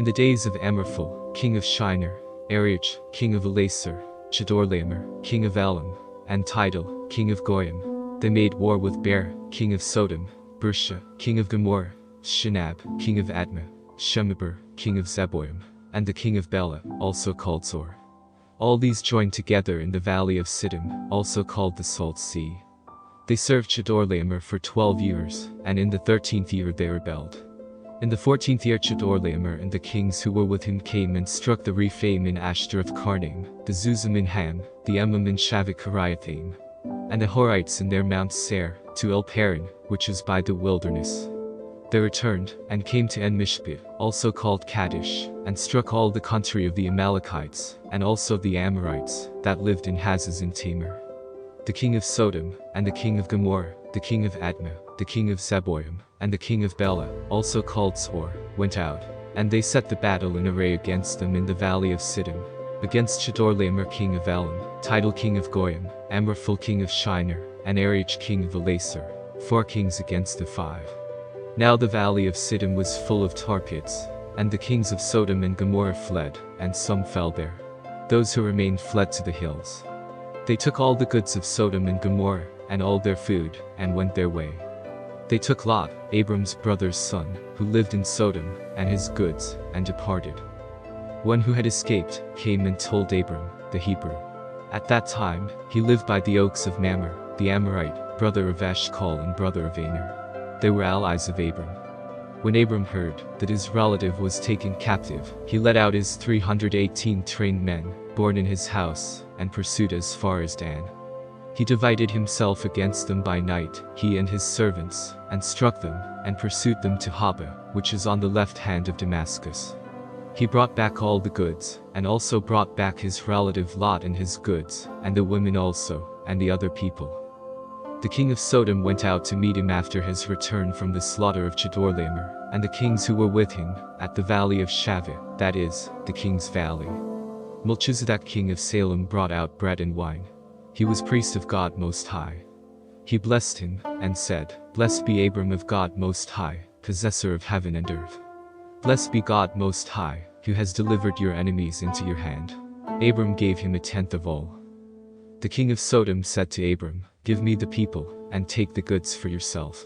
In the days of Amraphel, king of Shinar, Arioch, king of Elasar, Chedorlaomer, king of Elam, and Tidal, king of Goyim, they made war with Ber, king of Sodom, Bersha, king of Gomorrah, Shinab, king of Admah, Shemeber, king of Zeboim, and the king of Bela, also called Zor. All these joined together in the valley of Siddim, also called the Salt Sea. They served Chedorlaomer for 12 years, and in the 13th year they rebelled. In the 14th year Chedorlaomer and the kings who were with him came and struck the Rephaim in Ashtaroth Karnaim, the Zuzim in Ham, the Emim in Shaveh Kiriathaim, and the Horites in their Mount Seir, to El Paran, which is by the wilderness. They returned, and came to En-Mishpeh, also called Kadesh, and struck all the country of the Amalekites, and also the Amorites, that lived in Hazaz and Tamar. The king of Sodom, and the king of Gomorrah, the king of Admah, the king of Zeboim, and the king of Bela, also called Zor, went out, and they set the battle in array against them in the valley of Siddim, against Chedorlaomer king of Elam, Tidal king of Goyim, Amraphel king of Shinar, and Arioch king of Elasar, 4 kings against the 5. Now the valley of Siddim was full of tar pits, and the kings of Sodom and Gomorrah fled, and some fell there. Those who remained fled to the hills. They took all the goods of Sodom and Gomorrah, and all their food, and went their way. They took Lot, Abram's brother's son, who lived in Sodom, and his goods, and departed. One who had escaped came and told Abram, the Hebrew. At that time, he lived by the oaks of Mamre, the Amorite, brother of Eshcol and brother of Aner. They were allies of Abram. When Abram heard that his relative was taken captive, he led out his 318 trained men, born in his house, and pursued as far as Dan. He divided himself against them by night, he and his servants, and struck them, and pursued them to Hobah, which is on the left hand of Damascus. He brought back all the goods, and also brought back his relative Lot and his goods, and the women also, and the other people. The king of Sodom went out to meet him after his return from the slaughter of Chedorlaomer, and the kings who were with him, at the valley of Shaveh, that is, the king's valley. Melchizedek king of Salem brought out bread and wine. He was priest of God Most High. He blessed him, and said, Blessed be Abram of God Most High, possessor of heaven and earth. Blessed be God Most High, who has delivered your enemies into your hand. Abram gave him 1/10 of all. The king of Sodom said to Abram, Give me the people, and take the goods for yourself.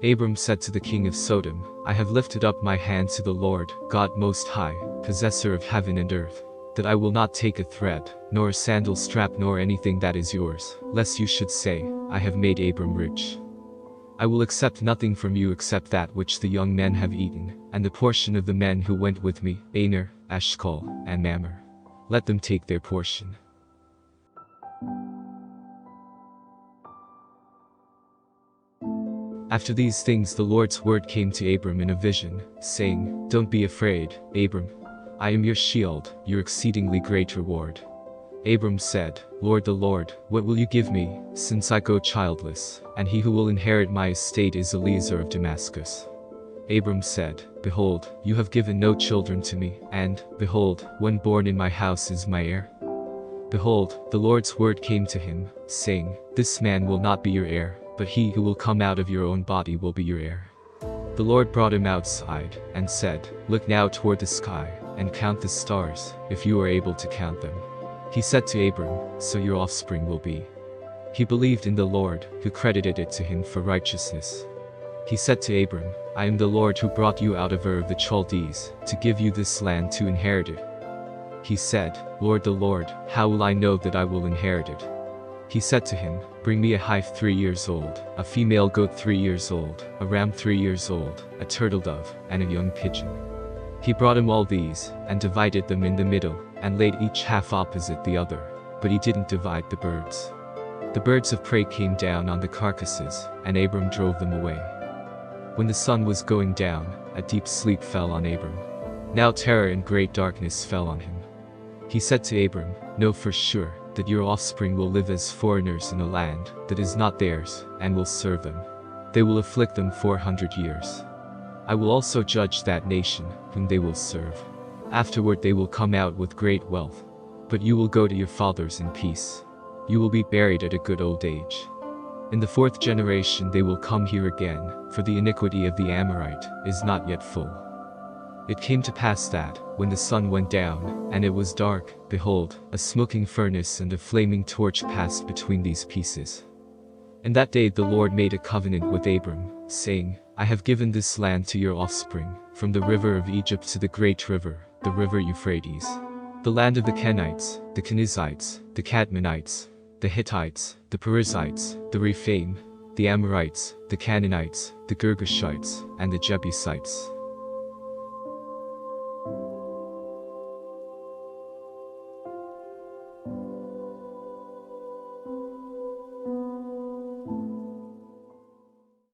Abram said to the king of Sodom, I have lifted up my hand to the Lord, God Most High, possessor of heaven and earth, that I will not take a thread, nor a sandal strap nor anything that is yours, lest you should say, I have made Abram rich. I will accept nothing from you except that which the young men have eaten, and the portion of the men who went with me, Aner, Eshcol, and Mamre. Let them take their portion. After these things the Lord's word came to Abram in a vision, saying, Don't be afraid, Abram. I am your shield, your exceedingly great reward. Abram said, Lord the Lord, what will you give me, since I go childless, and he who will inherit my estate is Eliezer of Damascus? Abram said, Behold, you have given no children to me, and, behold, one born in my house is my heir. Behold, the Lord's word came to him, saying, This man will not be your heir, but he who will come out of your own body will be your heir. The Lord brought him outside, and said, Look now toward the sky, and count the stars, if you are able to count them. He said to Abram, So your offspring will be. He believed in the Lord, who credited it to him for righteousness. He said to Abram, I am the Lord who brought you out of Ur of the Chaldees, to give you this land to inherit it. He said, Lord the Lord, how will I know that I will inherit it? He said to him, Bring me a heifer 3 years old, a female goat 3 years old, a ram 3 years old, a turtle dove, and a young pigeon. He brought him all these, and divided them in the middle, and laid each half opposite the other, but he didn't divide the birds. The birds of prey came down on the carcasses, and Abram drove them away. When the sun was going down, a deep sleep fell on Abram. Now terror and great darkness fell on him. He said to Abram, Know for sure that your offspring will live as foreigners in a land that is not theirs, and will serve them. They will afflict them 400 years. I will also judge that nation, whom they will serve. Afterward they will come out with great wealth. But you will go to your fathers in peace. You will be buried at a good old age. In the 4th generation they will come here again, for the iniquity of the Amorite is not yet full. It came to pass that, when the sun went down, and it was dark, behold, a smoking furnace and a flaming torch passed between these pieces. And that day the Lord made a covenant with Abram, saying, I have given this land to your offspring, from the river of Egypt to the great river, the river Euphrates. The land of the Kenites, the Kenizzites, the Cadmonites, the Hittites, the Perizzites, the Rephaim, the Amorites, the Canaanites, the Girgashites, and the Jebusites.